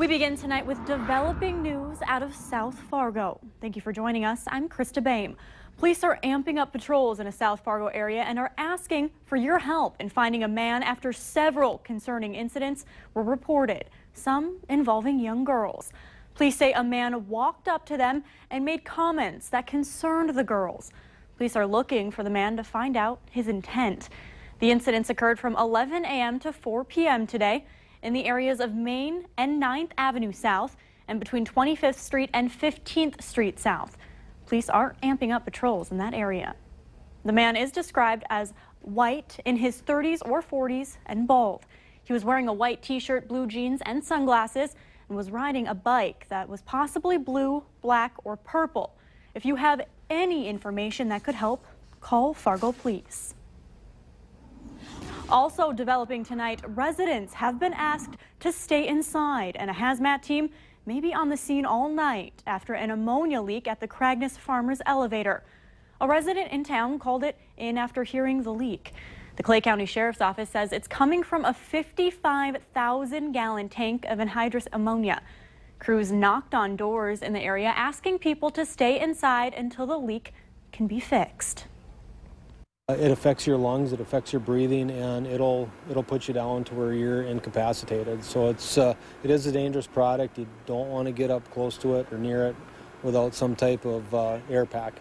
We begin tonight with developing news out of South Fargo. Thank you for joining us. I'm Krista Boehm. Police are amping up patrols in a South Fargo area and are asking for your help in finding a man after several concerning incidents were reported, some involving young girls. Police say a man walked up to them and made comments that concerned the girls. Police are looking for the man to find out his intent. The incidents occurred from 11 a.m. to 4 p.m. today in the areas of Main and 9th Avenue South and between 25th Street and 15th Street South. Police are amping up patrols in that area. The man is described as white, in his 30s or 40s, and bald. He was wearing a white t-shirt, blue jeans, and sunglasses, and was riding a bike that was possibly blue, black, or purple. If you have any information that could help, call Fargo Police. Also developing tonight, residents have been asked to stay inside, and a hazmat team may be on the scene all night after an ammonia leak at the Cragness Farmers elevator. A resident in town called it in after hearing the leak. The Clay County Sheriff's Office says it's coming from a 55,000-gallon tank of anhydrous ammonia. Crews knocked on doors in the area asking people to stay inside until the leak can be fixed. It affects your lungs, it affects your breathing, and it'll put you down to where you're incapacitated. So it is a dangerous product. You don't want to get up close to it or near it without some type of air pack.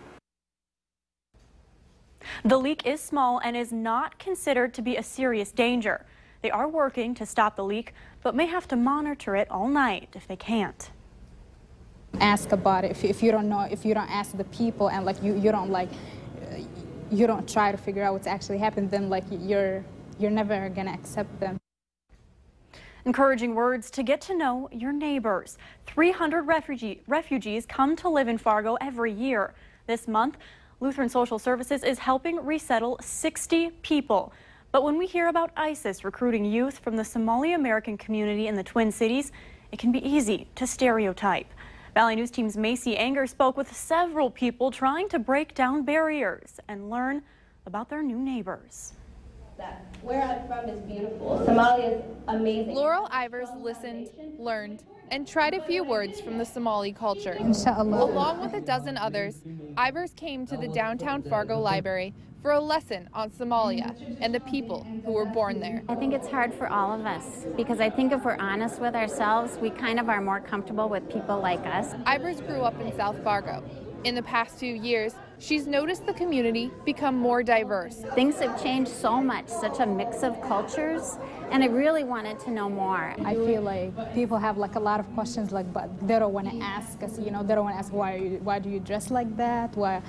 The leak is small and is not considered to be a serious danger. They are working to stop the leak, but may have to monitor it all night if they can't. Ask about it. If you don't know, if you don't ask the people, and you don't try to figure out what's actually happened, then you're never gonna accept them. Encouraging words to get to know your neighbors. 300 refugees come to live in Fargo every year. This month, Lutheran Social Services is helping resettle 60 people. But when we hear about ISIS recruiting youth from the Somali American community in the Twin Cities, it can be easy to stereotype. Valley News Team's Macy Anger spoke with several people trying to break down barriers and learn about their new neighbors. Where I'm from is beautiful. Somalia is amazing. Laurel Ivers listened, learned, and tried a few words from the Somali culture. Inshallah. Along with a dozen others, Ivers came to the downtown Fargo Library for a lesson on Somalia and the people who were born there. I think it's hard for all of us because I think if we're honest with ourselves, we kind of are more comfortable with people like us. Ivers grew up in South Fargo. In the past few years, she's noticed the community become more diverse. Things have changed so much, such a mix of cultures, and I really wanted to know more. I feel like people have a lot of questions, but they don't want to ask us. They don't want to ask why do you dress like that? Why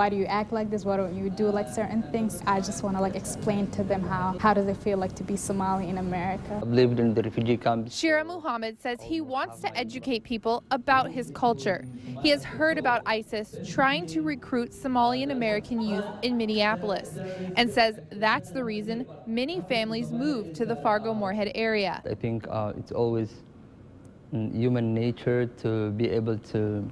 do you act like this? Why don't you do certain things? I just want to explain to them how does it feel like to be Somali in America. I've lived in the refugee camp. Shira Muhammad says he wants to educate people about his culture. He has heard about ISIS trying to recruit Somalian American youth in Minneapolis and says that's the reason many families move to the Fargo-Moorhead area. I think it's always human nature to be able to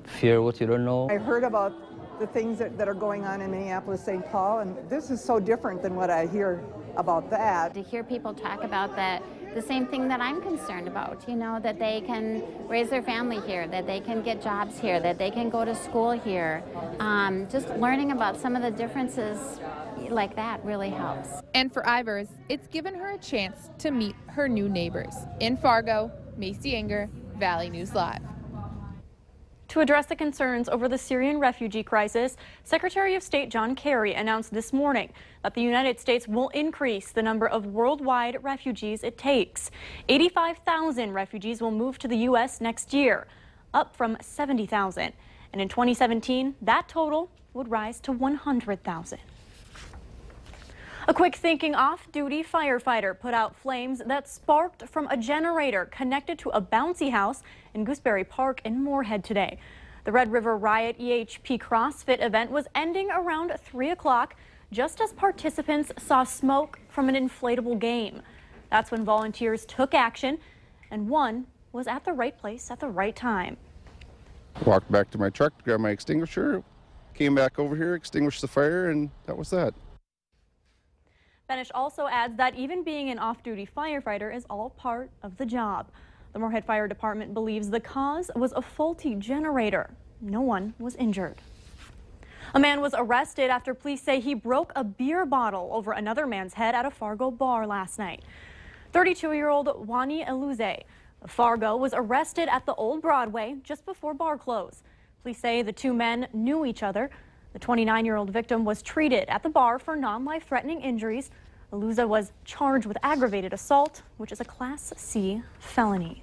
fear what you don't know. I heard about the things that are going on in Minneapolis, St. Paul, and this is so different than what I hear about that. To hear people talk about the same thing that I'm concerned about, that they can raise their family here, that they can get jobs here, that they can go to school here. Just learning about some of the differences like that really helps. And for Ivers, it's given her a chance to meet her new neighbors. In Fargo, Macy Anger, Valley News Live. To address the concerns over the Syrian refugee crisis, Secretary of State John Kerry announced this morning that the United States will increase the number of worldwide refugees it takes. 85,000 refugees will move to the U.S. next year, up from 70,000. And in 2017, that total would rise to 100,000. A quick thinking off-duty firefighter put out flames that sparked from a generator connected to a bouncy house in Gooseberry Park in Moorhead today. The Red River Riot EHP CrossFit event was ending around 3 o'clock just as participants saw smoke from an inflatable game. That's when volunteers took action, and one was at the right place at the right time. Walked back to my truck, grabbed my extinguisher, came back over here, extinguished the fire, and that was that. Benish also adds that even being an off-duty firefighter is all part of the job. The Moorhead Fire Department believes the cause was a faulty generator. No one was injured. A man was arrested after police say he broke a beer bottle over another man's head at a Fargo bar last night. 32-year-old Wani Eluze of Fargo was arrested at the Old Broadway just before bar close. Police say the two men knew each other. The 29-year-old victim was treated at the bar for non-life-threatening injuries. Eluze was charged with aggravated assault, which is a Class C felony.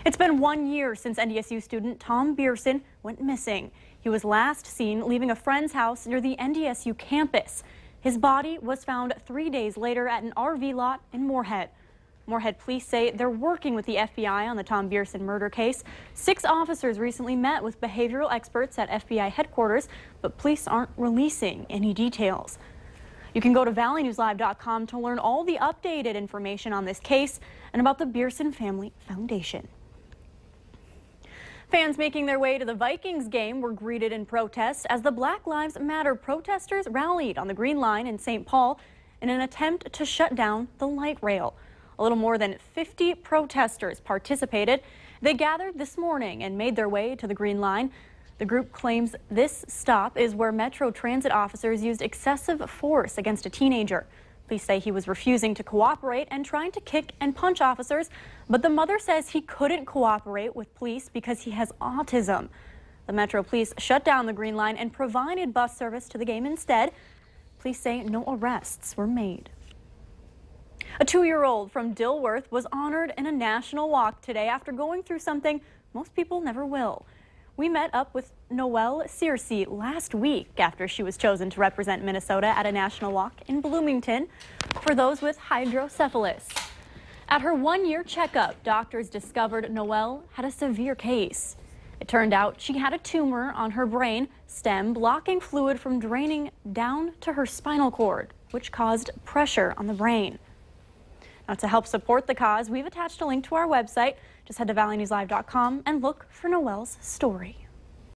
It's been 1 year since NDSU student Tom Bearson went missing. He was last seen leaving a friend's house near the NDSU campus. His body was found 3 days later at an RV lot in Moorhead. Moorhead police say they're working with the FBI on the Tom Bearson murder case. 6 officers recently met with behavioral experts at FBI headquarters, but police aren't releasing any details. You can go to valleynewslive.com to learn all the updated information on this case and about the Bearson Family Foundation. Fans making their way to the Vikings game were greeted in protest as the Black Lives Matter protesters rallied on the Green Line in St. Paul in an attempt to shut down the light rail. A little more than 50 protesters participated. They gathered this morning and made their way to the Green Line. The group claims this stop is where Metro Transit officers used excessive force against a teenager. Police say he was refusing to cooperate and trying to kick and punch officers, but the mother says he couldn't cooperate with police because he has autism. The Metro Police shut down the Green Line and provided bus service to the game instead. Police say no arrests were made. A 2-year-old from Dilworth was honored in a national walk today after going through something most people never will. We met up with Noelle Searcy last week after she was chosen to represent Minnesota at a national walk in Bloomington for those with hydrocephalus. At her 1-year checkup, doctors discovered Noelle had a severe case. It turned out she had a tumor on her brain stem blocking fluid from draining down to her spinal cord, which caused pressure on the brain. Now, to help support the cause, we've attached a link to our website. Just head to valleynewslive.com and look for Noelle's story.